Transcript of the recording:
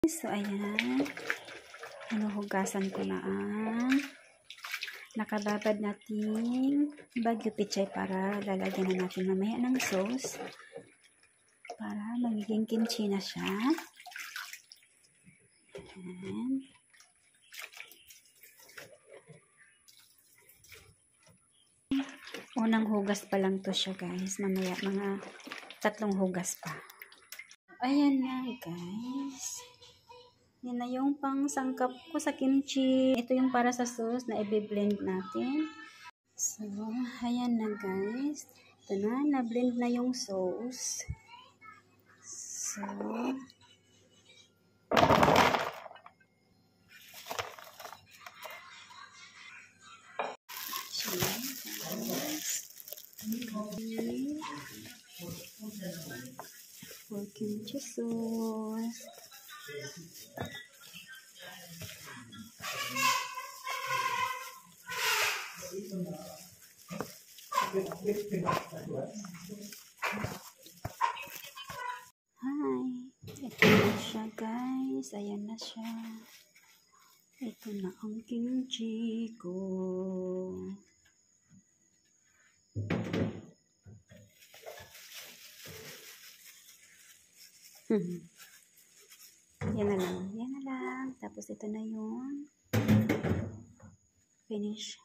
So, ayan. Hinuhugasan ko na ang nakababad nating Baguio pechay para lalagyan na natin mamaya ng sauce para magiging kimchi na siya. Ayan. Unang hugas pa lang to siya, guys. Mamaya mga 3 hugas pa. Ayan na, guys. Yan na yung pang sangkap ko sa kimchi. Ito yung para sa sauce na i-blend natin. So, ayan na, guys. Ito na, na-blend na yung sauce. So, for kimchi sauce. Hi, ito na siya, guys. Ayan na siya. Ito na ang kimchi ko. Yan na lang. Yan na lang. Tapos ito na yung finish